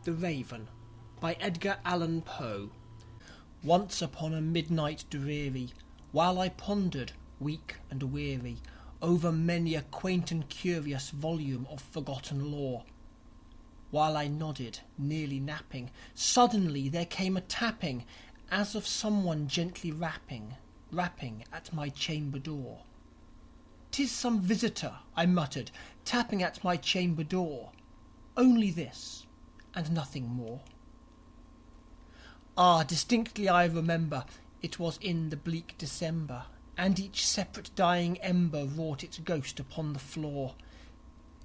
The Raven by Edgar Allan Poe. Once upon a midnight dreary, while I pondered, weak and weary, over many a quaint and curious volume of forgotten lore, while I nodded, nearly napping, suddenly there came a tapping, as of someone gently rapping at my chamber door. "'Tis some visitor," I muttered, "tapping at my chamber door. Only this, and nothing more." Ah, distinctly I remember, it was in the bleak December, and each separate dying ember wrought its ghost upon the floor.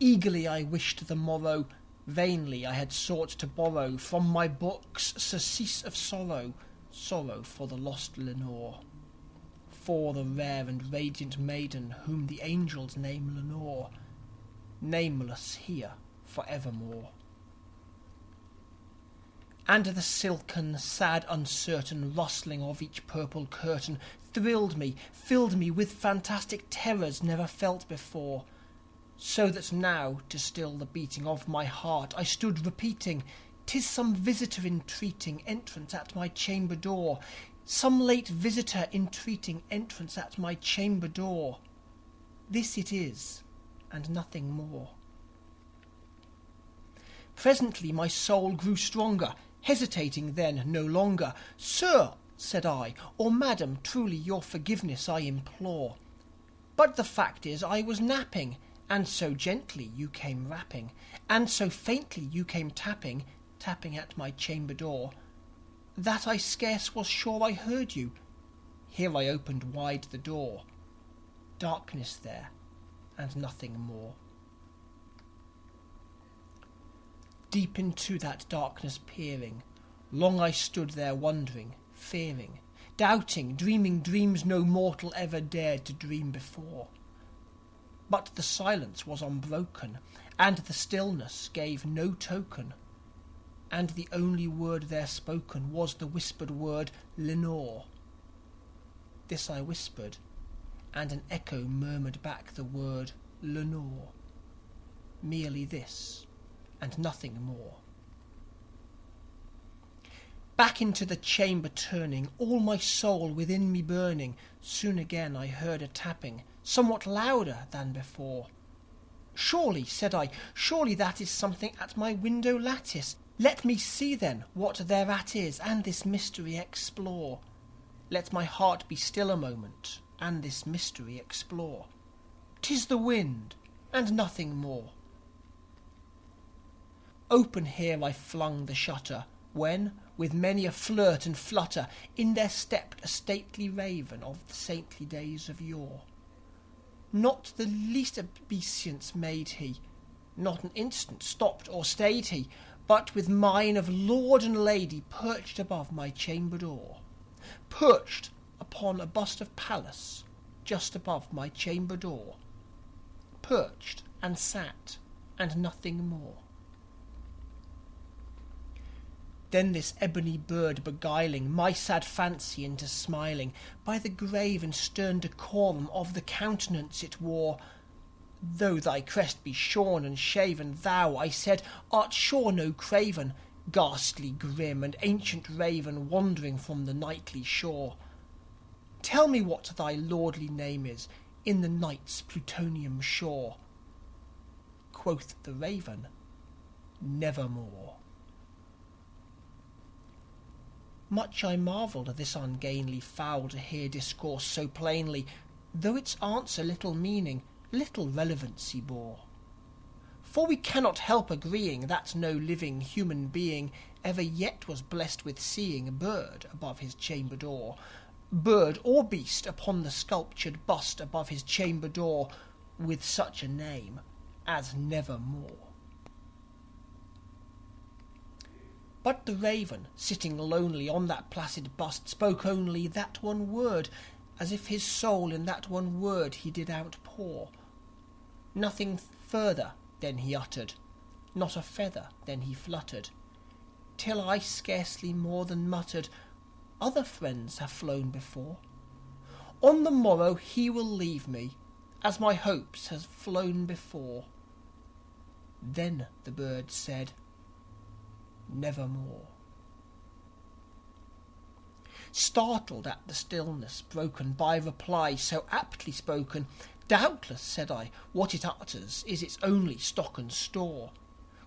Eagerly I wished the morrow, vainly I had sought to borrow from my books surcease of sorrow, sorrow for the lost Lenore, for the rare and radiant maiden whom the angels name Lenore, nameless here for evermore. And the silken, sad, uncertain rustling of each purple curtain thrilled me, filled me with fantastic terrors never felt before, so that now, to still the beating of my heart, I stood repeating, "'Tis some visitor entreating entrance at my chamber door, some late visitor entreating entrance at my chamber door. This it is, and nothing more." Presently my soul grew stronger, hesitating then no longer. "Sir," said I, "or madam, truly your forgiveness I implore. But the fact is I was napping, and so gently you came rapping, and so faintly you came tapping at my chamber door, that I scarce was sure I heard you. Here I opened wide the door. Darkness there, and nothing more." Deep into that darkness peering, long I stood there wondering, fearing, doubting, dreaming dreams no mortal ever dared to dream before. But the silence was unbroken, and the stillness gave no token, and the only word there spoken was the whispered word Lenore. This I whispered, and an echo murmured back the word Lenore. Merely this, and nothing more. Back into the chamber turning, all my soul within me burning, soon again I heard a tapping, somewhat louder than before. "Surely," said I, "surely that is something at my window lattice. Let me see then what thereat is, and this mystery explore. Let my heart be still a moment, and this mystery explore. 'Tis the wind, and nothing more." Open here I flung the shutter, when, with many a flirt and flutter, in there stepped a stately raven of the saintly days of yore. Not the least obeisance made he, not an instant stopped or stayed he, but with mien of lord and lady perched above my chamber door, perched upon a bust of Pallas just above my chamber door, perched and sat, and nothing more. Then this ebony bird beguiling my sad fancy into smiling, by the grave and stern decorum of the countenance it wore, "Though thy crest be shorn and shaven, thou," I said, "art sure no craven, ghastly, grim, and ancient raven wandering from the nightly shore. Tell me what thy lordly name is in the night's plutonian shore." Quoth the raven, "Nevermore." Much I marvelled at this ungainly fowl to hear discourse so plainly, though its answer little meaning, little relevancy bore. For we cannot help agreeing that no living human being ever yet was blessed with seeing a bird above his chamber door, bird or beast upon the sculptured bust above his chamber door, with such a name as Nevermore. But the raven, sitting lonely on that placid bust, spoke only that one word, as if his soul in that one word he did outpour. Nothing further then he uttered, not a feather then he fluttered, till I scarcely more than muttered, "Other friends have flown before. On the morrow he will leave me, as my hopes have flown before." Then the bird said, nevermore. Startled at the stillness broken by reply so aptly spoken, doubtless, said I, what it utters is its only stock and store,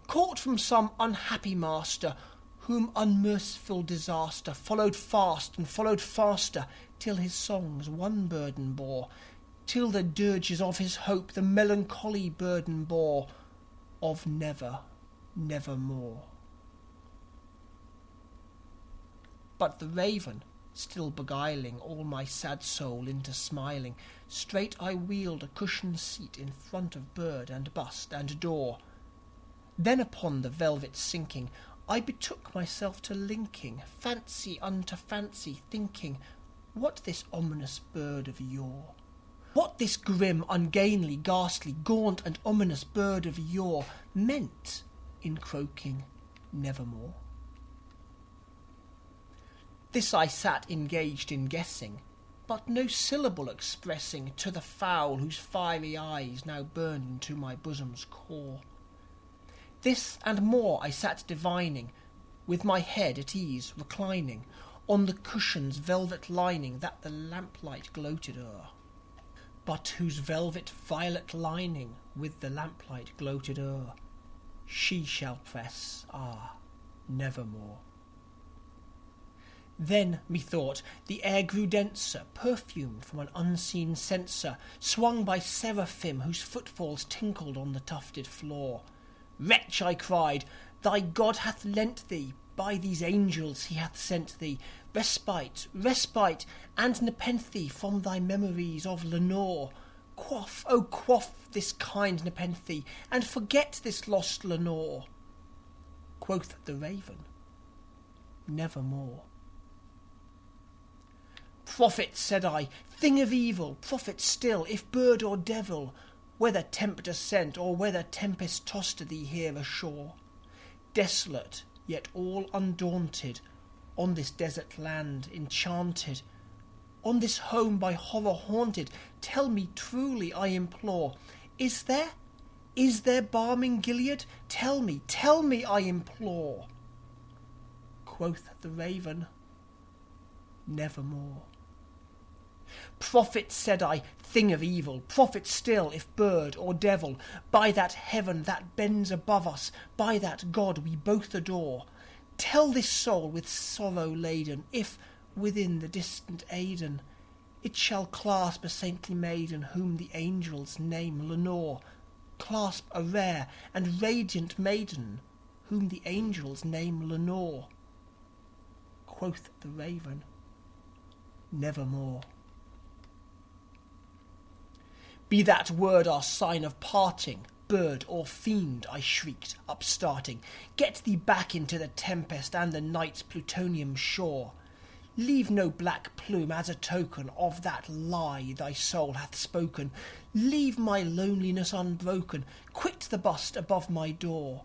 caught from some unhappy master, whom unmerciful disaster followed fast and followed faster, till his songs one burden bore, till the dirges of his hope the melancholy burden bore of never, nevermore. But the raven, still beguiling all my sad soul into smiling, straight I wheeled a cushioned seat in front of bird and bust and door. Then upon the velvet sinking, I betook myself to linking fancy unto fancy, thinking what this ominous bird of yore, what this grim, ungainly, ghastly, gaunt and ominous bird of yore meant in croaking nevermore. This I sat engaged in guessing, but no syllable expressing to the fowl whose fiery eyes now burned into my bosom's core. This and more I sat divining, with my head at ease reclining on the cushion's velvet lining that the lamplight gloated o'er, but whose velvet violet lining with the lamplight gloated o'er she shall press, nevermore. Then, methought, the air grew denser, perfumed from an unseen censer, swung by seraphim whose footfalls tinkled on the tufted floor. Wretch, I cried, thy God hath lent thee, by these angels he hath sent thee, respite, respite, and nepenthe from thy memories of Lenore. Quaff, oh quaff this kind nepenthe, and forget this lost Lenore. Quoth the raven, nevermore. Prophet, said I, thing of evil, prophet still, if bird or devil, whether tempter sent or whether tempest tossed thee here ashore, desolate yet all undaunted, on this desert land enchanted, on this home by horror haunted, tell me truly, I implore, is there balm in Gilead? Tell me, I implore. Quoth the raven, nevermore. Prophet, said I, thing of evil, prophet still, if bird or devil, by that heaven that bends above us, by that God we both adore, tell this soul with sorrow laden, if, within the distant Aidenn, it shall clasp a saintly maiden whom the angels name Lenore, clasp a rare and radiant maiden whom the angels name Lenore. Quoth the raven, nevermore. Be that word our sign of parting, bird or fiend, I shrieked, upstarting, get thee back into the tempest and the night's plutonium shore. Leave no black plume as a token of that lie thy soul hath spoken. Leave my loneliness unbroken, quit the bust above my door.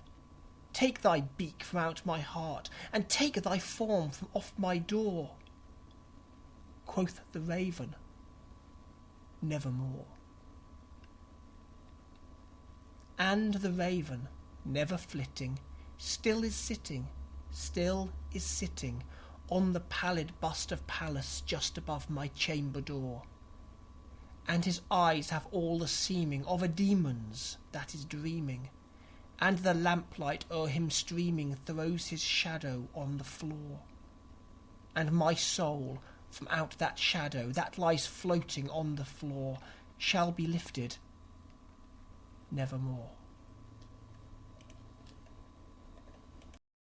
Take thy beak from out my heart, and take thy form from off my door. Quoth the raven, nevermore. And the raven, never flitting, still is sitting on the pallid bust of Pallas just above my chamber door. And his eyes have all the seeming of a demon's that is dreaming, and the lamplight o'er him streaming throws his shadow on the floor. And my soul from out that shadow that lies floating on the floor shall be lifted nevermore.